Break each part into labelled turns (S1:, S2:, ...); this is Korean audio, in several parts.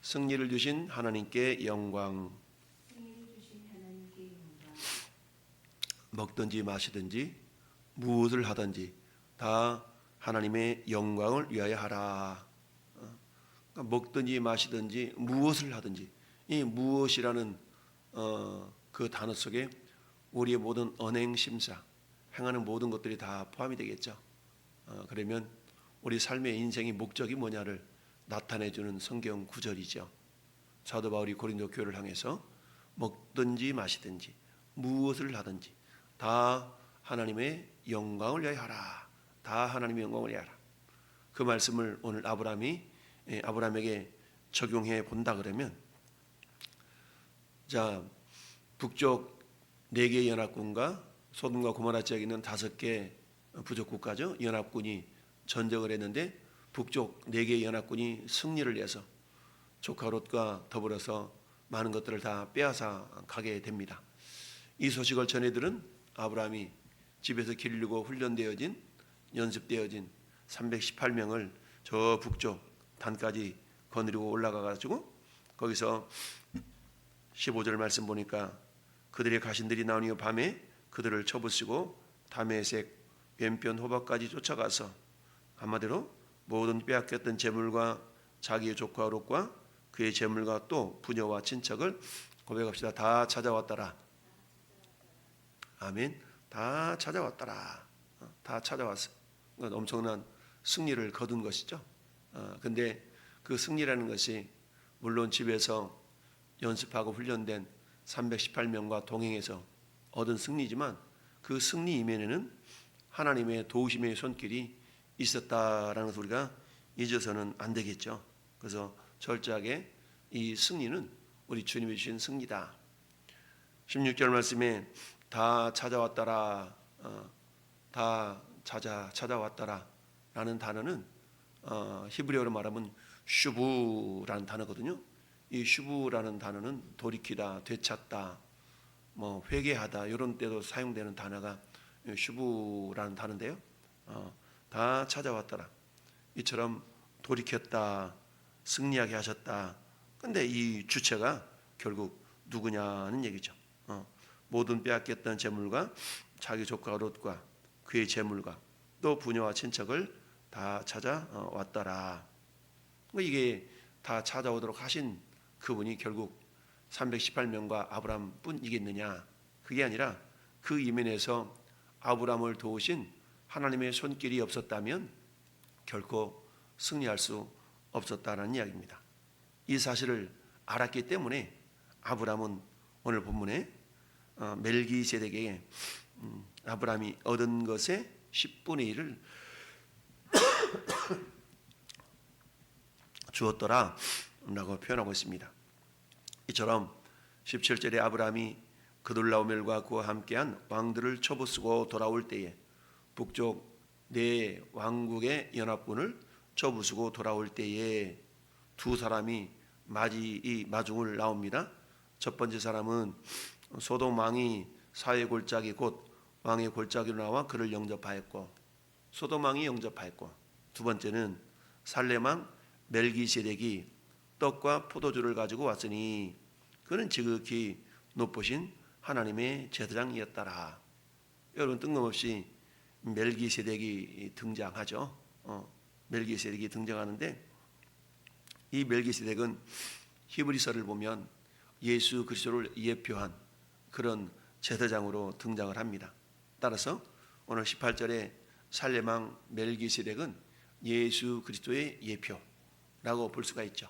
S1: 승리를 주신 하나님께 영광. 먹든지 마시든지 무엇을 하든지 다 하나님의 영광을 위하여 하라. 그러니까 먹든지 마시든지 무엇을 하든지, 이 무엇이라는 그 단어 속에 우리의 모든 언행 심사, 행하는 모든 것들이 다 포함이 되겠죠. 그러면 우리 삶의 인생의 목적이 뭐냐를 나타내주는 성경 구절이죠. 사도 바울이 고린도 교회를 향해서 먹든지 마시든지 무엇을 하든지 다 하나님의 영광을 위하여 하라. 다 하나님의 영광을 위하여 하라. 그 말씀을 오늘 아브라함에게 적용해 본다 그러면, 자, 북쪽 4개의 연합군과 소돔과 고모라 지역에 있는 5개 부족 국가죠. 연합군이 전쟁을 했는데 북쪽 4개의 연합군이 승리를 해서 조카 롯과 더불어서 많은 것들을 다 빼앗아 가게 됩니다. 이 소식을 전해들은 아브라함이 집에서 기르고 훈련되어진, 연습되어진 318명을 저 북쪽 단까지 거느리고 올라가 가지고 거기서 15절 말씀 보니까 그들의 가신들이 나온 이후 밤에 그들을 쳐부수고 다메섹 왼편 호박까지 쫓아가서 한마디로 모든 빼앗겼던 재물과 자기의 조카 롯과 그의 재물과 또 부녀와 친척을 고백합시다. 다 찾아왔더라. 아멘. 다 찾아왔더라. 다 찾아왔어. 엄청난 승리를 거둔 것이죠. 근데 그 승리라는 것이 물론 집에서 연습하고 훈련된 318명과 동행해서 얻은 승리지만 그 승리 이면에는 하나님의 도우심의 손길이 있었다라는 것을 우리가 잊어서는 안 되겠죠. 그래서 철저하게 이 승리는 우리 주님이 주신 승리다. 16절 말씀에 다 찾아왔더라, 다 찾아왔더라 라는 단어는 히브리어로 말하면 슈브라는 단어거든요. 이 슈브라는 단어는 돌이키다, 되찾다, 뭐 회개하다 이런 때도 사용되는 단어가 슈브라는 단어인데요. 다 찾아왔더라. 이처럼 돌이켰다, 승리하게 하셨다. 근데 이 주체가 결국 누구냐는 얘기죠. 모든 빼앗겼던 재물과 자기 조카 롯과 그의 재물과 또 부녀와 친척을 다 찾아왔더라. 이게 다 찾아오도록 하신 그분이 결국 318명과 아브라함 뿐이겠느냐? 그게 아니라 그 이면에서 아브라함을 도우신 하나님의 손길이 없었다면 결코 승리할 수 없었다는 이야기입니다. 이 사실을 알았기 때문에 아브라함은 오늘 본문에 멜기세덱에게 아브라함이 얻은 것의 10분의 1을 주었더라 라고 표현하고 있습니다. 이처럼 17절에 아브라함이 그돌라오멜과 그와 함께한 왕들을 쳐부수고 돌아올 때에 북쪽 4 왕국의 연합군을 쳐부수고 돌아올 때에 두 사람이 마중을 나옵니다. 첫 번째 사람은 소돔 왕이 사회 골짜기 곧 왕의 골짜기로 나와 그를 영접하였고, 소돔 왕이 영접하였고, 두 번째는 살렘 왕 멜기세덱이 떡과 포도주를 가지고 왔으니 그는 지극히 높으신 하나님의 제사장이었더라. 여러분, 뜬금없이 멜기세덱이 등장하죠. 멜기세덱이 등장하는데 이 멜기세덱은 히브리서를 보면 예수 그리스도를 예표한 그런 제사장으로 등장을 합니다. 따라서 오늘 18절에 살렘 왕 멜기세덱은 예수 그리스도의 예표라고 볼 수가 있죠.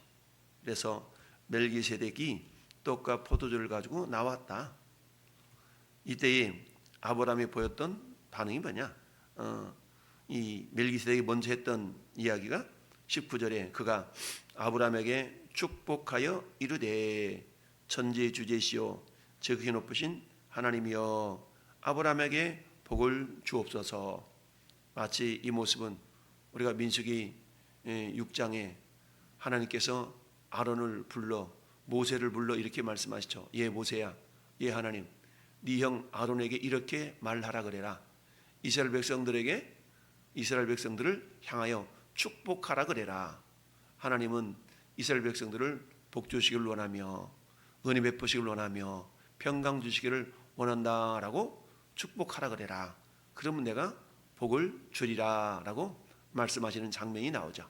S1: 그래서 멜기세덱이 떡과 포도주를 가지고 나왔다. 이때에 아브라함이 보였던 반응이 뭐냐? 이 멜기세덱이 먼저 했던 이야기가 19절에 그가 아브라함에게 축복하여 이르되 천지주제시오 지극히 높으신 하나님이여 아브라함에게 복을 주옵소서. 마치 이 모습은 우리가 민수기 6장에 하나님께서 아론을 불러 모세를 불러 이렇게 말씀하시죠. 예 모세야, 예 하나님, 네 형 아론에게 이렇게 말하라 그래라. 이스라엘 백성들을 향하여 축복하라 그래라. 하나님은 이스라엘 백성들을 복 주시기를 원하며 은혜 베푸시기를 원하며 평강 주시기를 원한다라고 축복하라 그래라. 그러면 내가 복을 주리라라고 말씀하시는 장면이 나오죠.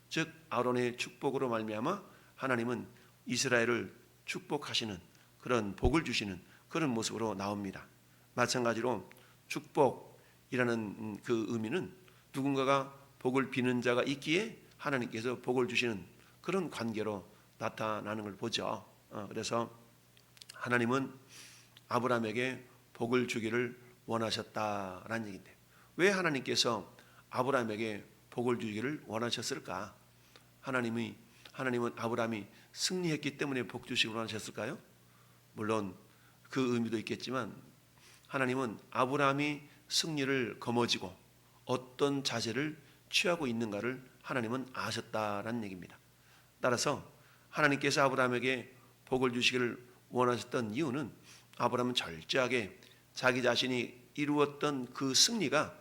S1: 즉 아론의 축복으로 말미암아 하나님은 이스라엘을 축복하시는 그런 복을 주시는 그런 모습으로 나옵니다. 마찬가지로 축복이라는 그 의미는 누군가가 복을 비는 자가 있기에 하나님께서 복을 주시는 그런 관계로 나타나는 걸 보죠. 그래서 하나님은 아브라함에게 복을 주기를 원하셨다라는 얘기인데 왜 하나님께서 아브라함에게 복을 주기를 원하셨을까? 하나님은 아브라함이 승리했기 때문에 복 주시기를 원하셨을까요? 물론 그 의미도 있겠지만 하나님은 아브라함이 승리를 거머쥐고 어떤 자세를 취하고 있는가를 하나님은 아셨다라는 얘기입니다. 따라서 하나님께서 아브라함에게 복을 주시기를 원하셨던 이유는 아브라함은 철저하게 자기 자신이 이루었던 그 승리가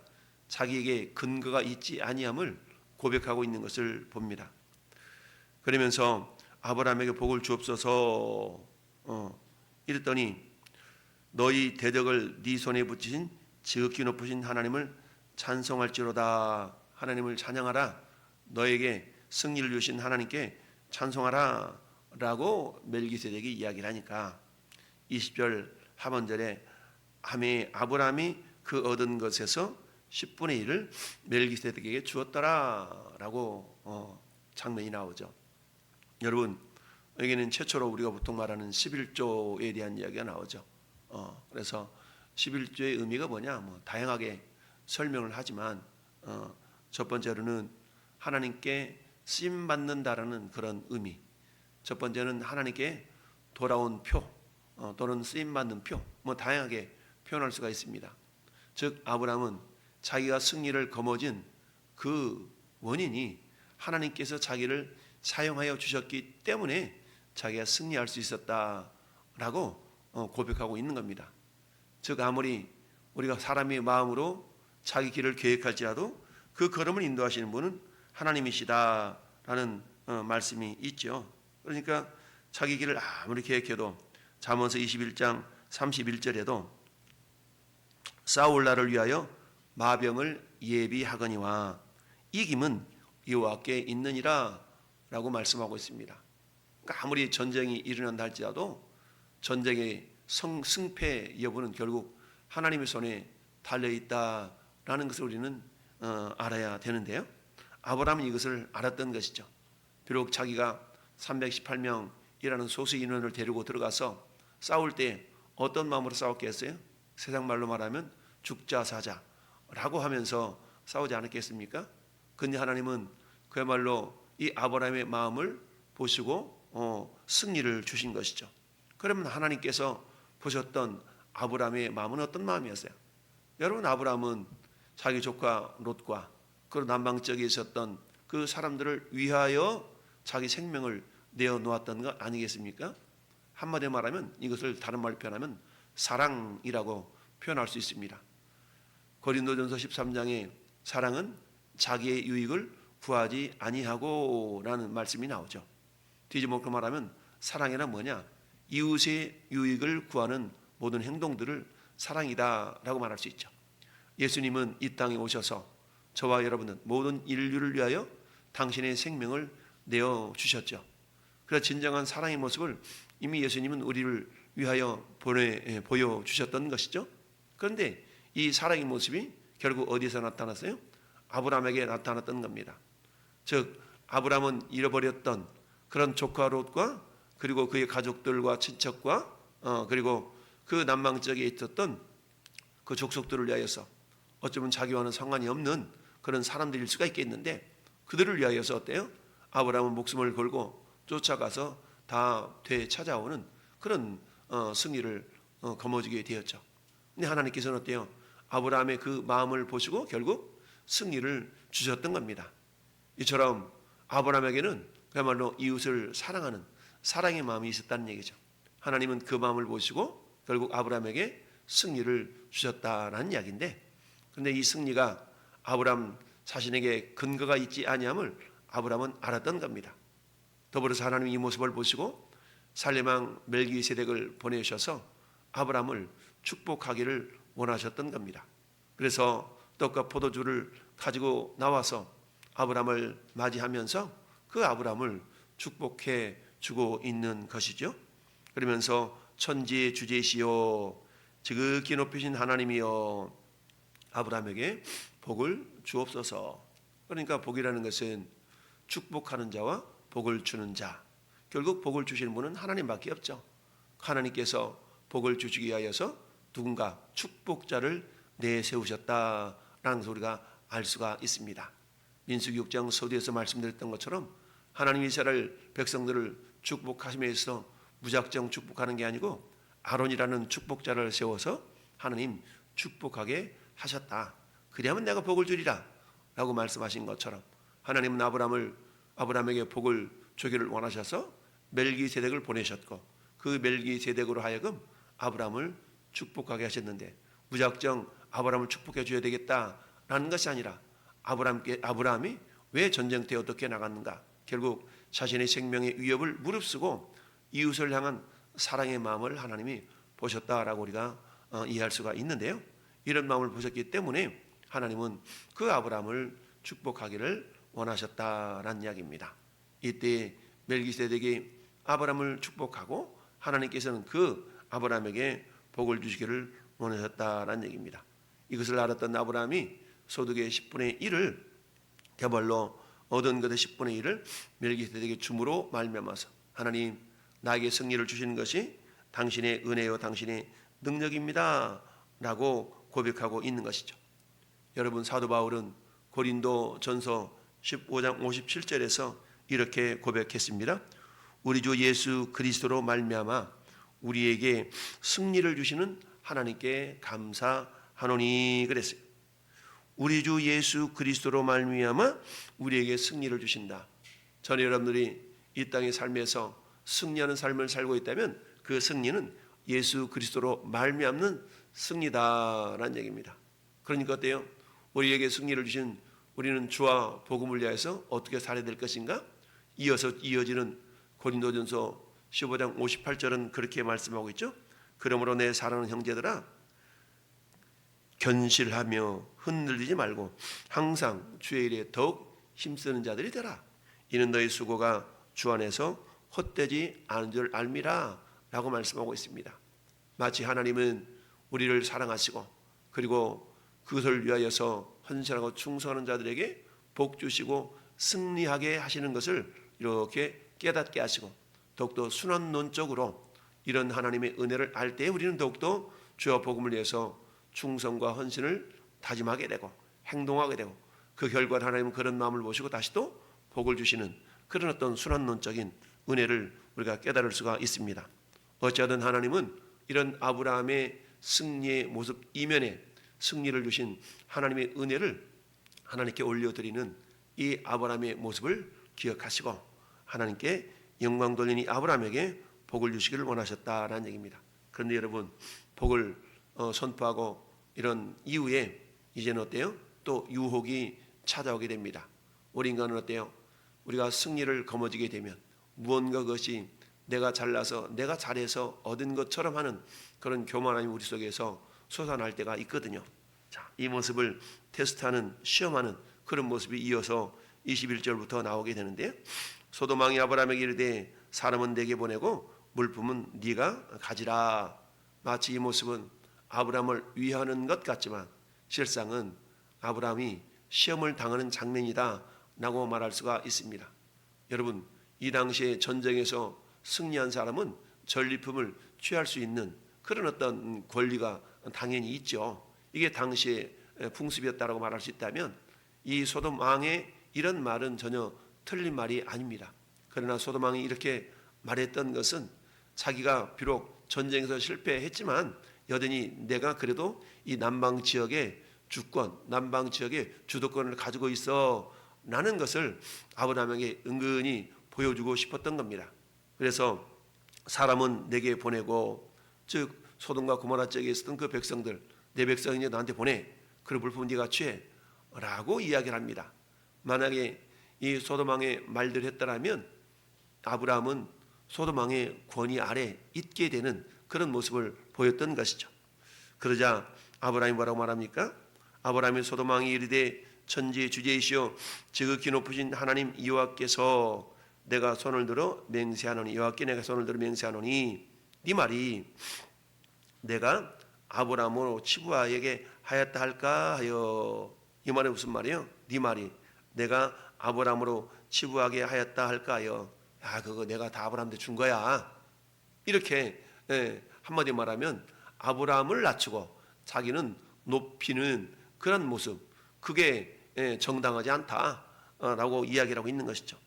S1: 자기에게 근거가 있지 아니함을 고백하고 있는 것을 봅니다. 그러면서 아브라함에게 복을 주옵소서 이랬더니 너희 대적을 네 손에 붙이신 지극히 높으신 하나님을 찬송할지로다. 하나님을 찬양하라. 너에게 승리를 주신 하나님께 찬송하라 라고 멜기세덱이 이야기를 하니까 20절 하반절에 아브라함이 그 얻은 것에서 10분의 1을 멜기세덱에게 주었더라 라고 장면이 나오죠. 여러분 여기는 최초로 우리가 보통 말하는 11조에 대한 이야기가 나오죠. 그래서 11조의 의미가 뭐냐 다양하게 설명을 하지만 첫 번째로는 하나님께 쓰임받는다라는 그런 의미, 첫 번째는 하나님께 돌아온 표 또는 쓰임받는 표 다양하게 표현할 수가 있습니다. 즉 아브라함은 자기가 승리를 거머쥔 그 원인이 하나님께서 자기를 사용하여 주셨기 때문에 자기가 승리할 수 있었다라고 고백하고 있는 겁니다. 즉 아무리 우리가 사람의 마음으로 자기 길을 계획할지라도 그 걸음을 인도하시는 분은 하나님이시다라는 말씀이 있죠. 그러니까 자기 길을 아무리 계획해도 잠언서 21장 31절에도 싸울 날을 위하여 마병을 예비하거니와 이김은 여호와께 있느니라 라고 말씀하고 있습니다. 그러니까 아무리 전쟁이 일어난다 할지라도 전쟁의 승패 여부는 결국 하나님의 손에 달려있다라는 것을 우리는 알아야 되는데요. 아브라함은 이것을 알았던 것이죠. 비록 자기가 318명이라는 소수 인원을 데리고 들어가서 싸울 때 어떤 마음으로 싸웠겠어요? 세상 말로 말하면 죽자 사자라고 하면서 싸우지 않았겠습니까? 근데 하나님은 그야말로 이 아브라함의 마음을 보시고 승리를 주신 것이죠. 그러면 하나님께서 보셨던 아브라함의 마음은 어떤 마음이었어요? 여러분 아브라함은 자기 조카 롯과 그 남방지역에 있었던 그 사람들을 위하여 자기 생명을 내어놓았던 거 아니겠습니까? 한마디로 말하면 이것을 다른 말로 표현하면 사랑이라고 표현할 수 있습니다. 고린도전서 13장에 사랑은 자기의 유익을 구하지 아니하고 라는 말씀이 나오죠. 뒤집어서 말하면 사랑이란 뭐냐? 이웃의 유익을 구하는 모든 행동들을 사랑이다 라고 말할 수 있죠. 예수님은 이 땅에 오셔서 저와 여러분은 모든 인류를 위하여 당신의 생명을 내어주셨죠. 그래서 진정한 사랑의 모습을 이미 예수님은 우리를 위하여 보여주셨던 것이죠. 그런데 이 사랑의 모습이 결국 어디서 나타났어요? 아브라함에게 나타났던 겁니다. 즉 아브라함은 잃어버렸던 그런 조카 롯과 그리고 그의 가족들과 친척과 그리고 그 남방 지역에 있었던 그 족속들을 위하여서 어쩌면 자기와는 상관이 없는 그런 사람들일 수가 있겠는데 그들을 위하여서 어때요? 아브라함은 목숨을 걸고 쫓아가서 다 되찾아오는 그런 승리를 거머쥐게 되었죠. 근데 하나님께서는 어때요? 아브라함의 그 마음을 보시고 결국 승리를 주셨던 겁니다. 이처럼 아브라함에게는 그야말로 이웃을 사랑하는 사랑의 마음이 있었다는 얘기죠. 하나님은 그 마음을 보시고 결국 아브라함에게 승리를 주셨다는 이야기인데, 그런데 이 승리가 아브라함 자신에게 근거가 있지 아니함을 아브라함은 알았던 겁니다. 더불어서 하나님이 이 모습을 보시고 살렘왕 멜기세덱을 보내셔서 아브라함을 축복하기를 원하셨던 겁니다. 그래서 떡과 포도주를 가지고 나와서 아브라함을 맞이하면서 그 아브라함을 축복해 주고 있는 것이죠. 그러면서 천지의 주제시여 지극히 높이신 하나님이여 아브라함에게 복을 주옵소서. 그러니까 복이라는 것은 축복하는 자와 복을 주는 자, 결국 복을 주시는 분은 하나님밖에 없죠. 하나님께서 복을 주시기 위하여서 누군가 축복자를 내세우셨다라는 것을 우리가 알 수가 있습니다. 민수기 6장 서두에서 말씀드렸던 것처럼 하나님이 이스라엘 백성들을 축복하심에서 무작정 축복하는 게 아니고 아론이라는 축복자를 세워서 하나님 축복하게 하셨다. 그리하면 내가 복을 주리라 라고 말씀하신 것처럼 하나님은 아브라함에게 복을 주기를 원하셔서 멜기세덱을 보내셨고 그 멜기세덱으로 하여금 아브라함을 축복하게 하셨는데 무작정 아브라함을 축복해 줘야 되겠다라는 것이 아니라 아브라함이 왜 전쟁터에 어떻게 나갔는가? 결국 자신의 생명의 위협을 무릅쓰고 이웃을 향한 사랑의 마음을 하나님이 보셨다라고 우리가 이해할 수가 있는데요. 이런 마음을 보셨기 때문에 하나님은 그 아브라함을 축복하기를 원하셨다라는 이야기입니다. 이때 멜기세덱이 아브라함을 축복하고 하나님께서는 그 아브라함에게 복을 주시기를 원하셨다라는 얘기입니다. 이것을 알았던 아브라함이 소득의 10분의 1을 개벌로 얻은 것의 10분의 1을 멜기세덱의 줌으로 말미암아서 하나님 나에게 승리를 주시는 것이 당신의 은혜요 당신의 능력입니다 라고 고백하고 있는 것이죠. 여러분 사도 바울은 고린도 전서 15장 57절에서 이렇게 고백했습니다. 우리 주 예수 그리스도로 말미암아 우리에게 승리를 주시는 하나님께 감사하노니 그랬어요. 우리 주 예수 그리스도로 말미암아 우리에게 승리를 주신다. 저는 여러분들이 이 땅의 삶에서 승리하는 삶을 살고 있다면 그 승리는 예수 그리스도로 말미암는 승리다라는 얘기입니다. 그러니까 어때요? 우리에게 승리를 주신 우리는 주와 복음을 위하여서 어떻게 살아야 될 것인가? 이어지는 고린도전서 15장 58절은 그렇게 말씀하고 있죠. 그러므로 내 사랑하는 형제들아 견실하며 흔들리지 말고 항상 주의 일에 더욱 힘쓰는 자들이 되라. 이는 너희 수고가 주 안에서 헛되지 않은 줄 알미라 라고 말씀하고 있습니다. 마치 하나님은 우리를 사랑하시고 그리고 그것을 위하여서 헌신하고 충성하는 자들에게 복 주시고 승리하게 하시는 것을 이렇게 깨닫게 하시고 더욱더 순환론적으로 이런 하나님의 은혜를 알 때 우리는 더욱더 주와 복음을 위해서 충성과 헌신을 다짐하게 되고 행동하게 되고 그 결과 하나님은 그런 마음을 보시고 다시 또 복을 주시는 그런 어떤 순환론적인 은혜를 우리가 깨달을 수가 있습니다. 어찌하든 하나님은 이런 아브라함의 승리의 모습 이면에 승리를 주신 하나님의 은혜를 하나님께 올려드리는 이 아브라함의 모습을 기억하시고 하나님께 영광 돌리는 아브라함에게 복을 주시기를 원하셨다라는 얘기입니다. 그런데 여러분 복을 선포하고 이런 이후에 이제는 어때요? 또 유혹이 찾아오게 됩니다. 우리 인간은 어때요? 우리가 승리를 거머쥐게 되면 무언가 그것이 내가 잘나서 내가 잘해서 얻은 것처럼 하는 그런 교만함이 우리 속에서 솟아날 때가 있거든요. 자, 이 모습을 테스트하는 시험하는 그런 모습이 이어서 21절부터 나오게 되는데 소돔 왕이 아브라함에게 이르되 사람은 내게 보내고 물품은 네가 가지라. 마치 이 모습은 아브라함을 위하는 것 같지만 실상은 아브라함이 시험을 당하는 장면이다 라고 말할 수가 있습니다. 여러분 이 당시에 전쟁에서 승리한 사람은 전리품을 취할 수 있는 그런 어떤 권리가 당연히 있죠. 이게 당시의 풍습이었다고 말할 수 있다면 이 소돔 왕의 이런 말은 전혀 틀린 말이 아닙니다. 그러나 소돔 왕이 이렇게 말했던 것은 자기가 비록 전쟁에서 실패했지만 여전히 내가 그래도 이 남방 지역의 주권, 남방 지역의 주도권을 가지고 있어 라는 것을 아브라함에게 은근히 보여주고 싶었던 겁니다. 그래서 사람은 내게 보내고 즉 소돔과 고모라 지역에 있었던 그 백성들 내 백성이 나한테 보내 그 물품 네가 취해 라고 이야기를 합니다. 만약에 이 소돔 왕의 말대로 했더라면 아브라함은 소돔 왕의 권위 아래 있게 되는 그런 모습을 보였던 것이죠. 그러자 아브라함이 뭐라고 말합니까? 아브라함이 소돔 왕이 이르되 천지의 주제이시오 지극히 높으신 하나님 여호와께서 내가 손을 들어 맹세하노니 여호와께 내가 손을 들어 맹세하노니 네 말이 내가 아브라함으로 치부하에게 하였다 할까 하여. 이 말이 무슨 말이에요? 네 말이 내가 아브라함으로 치부하게 하였다 할까 하여. 야, 그거 내가 다 아브라함한테 준 거야. 이렇게 한마디 말하면 아브라함을 낮추고 자기는 높이는 그런 모습, 그게 정당하지 않다라고 이야기를 하고 있는 것이죠.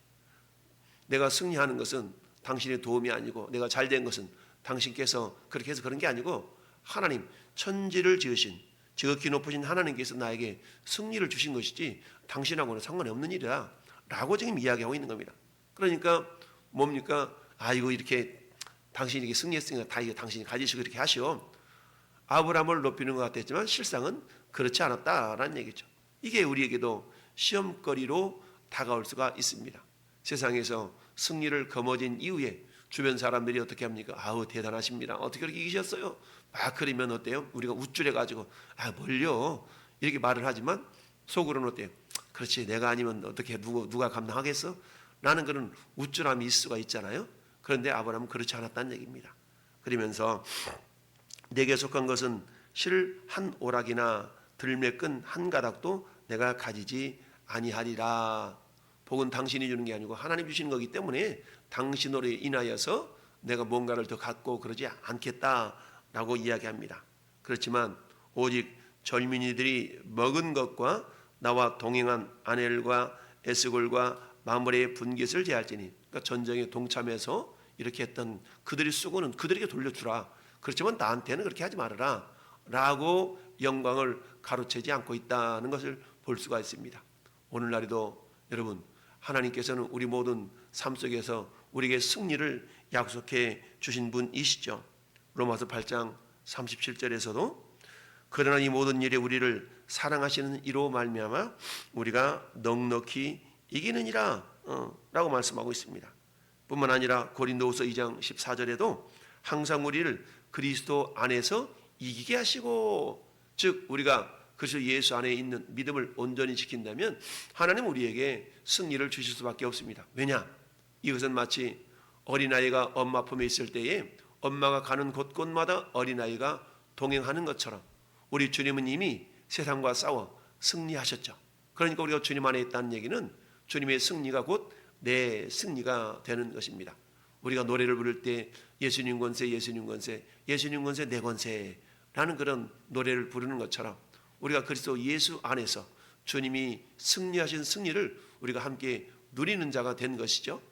S1: 내가 승리하는 것은 당신의 도움이 아니고 내가 잘된 것은 당신께서 그렇게 해서 그런 게 아니고 하나님 천지를 지으신 지극히 높으신 하나님께서 나에게 승리를 주신 것이지 당신하고는 상관이 없는 일이다 라고 지금 이야기하고 있는 겁니다. 그러니까 뭡니까? 이거 이렇게 당신이 이렇게 승리했으니까 다 이거 당신이 가지시고 이렇게 하시오. 아브라함을 높이는 것 같았지만 실상은 그렇지 않았다라는 얘기죠. 이게 우리에게도 시험거리로 다가올 수가 있습니다. 세상에서 승리를 거머쥔 이후에 주변 사람들이 어떻게 합니까? 아우 대단하십니다. 어떻게 그렇게 이기셨어요? 막 그러면 어때요? 우리가 우쭐해가지고 뭘요? 이렇게 말을 하지만 속으로는 어때요? 그렇지 내가 아니면 어떻게 누가 감당하겠어? 라는 그런 우쭐함이 있을 수가 있잖아요. 그런데 아브라함은 그렇지 않았다는 얘기입니다. 그러면서 내게 속한 것은 실 한 오락이나 들매 끈 한 가닥도 내가 가지지 아니하리라. 복은 당신이 주는 게 아니고 하나님 주시는 거기 때문에 당신으로 인하여서 내가 뭔가를 더 갖고 그러지 않겠다라고 이야기합니다. 그렇지만 오직 젊은이들이 먹은 것과 나와 동행한 아넬과 에스골과 마므레의 분깃을 제할지니, 그러니까 전쟁에 동참해서 이렇게 했던 그들이 수고는 그들에게 돌려주라. 그렇지만 나한테는 그렇게 하지 말아라 라고 영광을 가로채지 않고 있다는 것을 볼 수가 있습니다. 오늘날에도 여러분 하나님께서는 우리 모든 삶 속에서 우리에게 승리를 약속해 주신 분이시죠. 로마서 8장 37절에서도 그러나 이 모든 일에 우리를 사랑하시는 이로 말미암아 우리가 넉넉히 이기느니라 라고 말씀하고 있습니다. 뿐만 아니라 고린도후서 2장 14절에도 항상 우리를 그리스도 안에서 이기게 하시고, 즉 우리가 그리스도 예수 안에 있는 믿음을 온전히 지킨다면 하나님 우리에게 승리를 주실 수밖에 없습니다. 왜냐? 이것은 마치 어린아이가 엄마 품에 있을 때에 엄마가 가는 곳곳마다 어린아이가 동행하는 것처럼 우리 주님은 이미 세상과 싸워 승리하셨죠. 그러니까 우리가 주님 안에 있다는 얘기는 주님의 승리가 곧 내 승리가 되는 것입니다. 우리가 노래를 부를 때 예수님 권세 예수님 권세 예수님 권세 내 권세라는 그런 노래를 부르는 것처럼 우리가 그리스도 예수 안에서 주님이 승리하신 승리를 우리가 함께 누리는 자가 된 것이죠.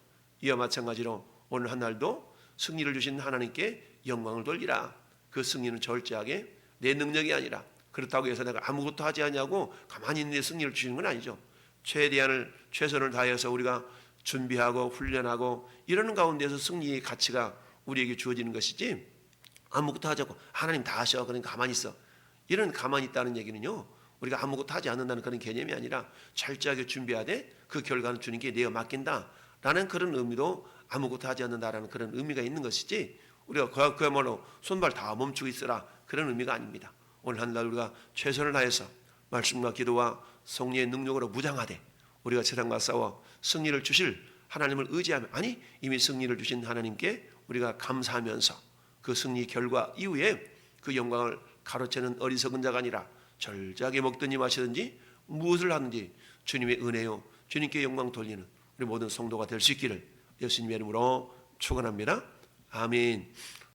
S1: 이와 마찬가지로 오늘 한 날도 승리를 주신 하나님께 영광을 돌리라. 그 승리는 절제하게 내 능력이 아니라, 그렇다고 해서 내가 아무것도 하지 않냐고 가만히 있는데 승리를 주시는 건 아니죠. 최선을 다해서 우리가 준비하고 훈련하고 이러는 가운데서 승리의 가치가 우리에게 주어지는 것이지, 아무것도 하자고 하나님 다 하셔 그러니까 가만히 있어, 이런 가만히 있다는 얘기는요 우리가 아무것도 하지 않는다는 그런 개념이 아니라 철저하게 준비하되 그 결과는 주님께 내어 맡긴다 라는 그런 의미로 아무것도 하지 않는다라는 그런 의미가 있는 것이지, 우리가 그야말로 손발 다 멈추고 있으라 그런 의미가 아닙니다. 오늘 한날 우리가 최선을 다해서 말씀과 기도와 성령의 능력으로 무장하되 우리가 세상과 싸워 승리를 주실 하나님을 의지하며, 아니 이미 승리를 주신 하나님께 우리가 감사하면서 그 승리 결과 이후에 그 영광을 가로채는 어리석은 자가 아니라 절제하게 먹든지 마시든지 무엇을 하든지 주님의 은혜요 주님께 영광 돌리는 우리 모든 성도가 될 수 있기를 예수님의 이름으로 축원합니다. 아멘.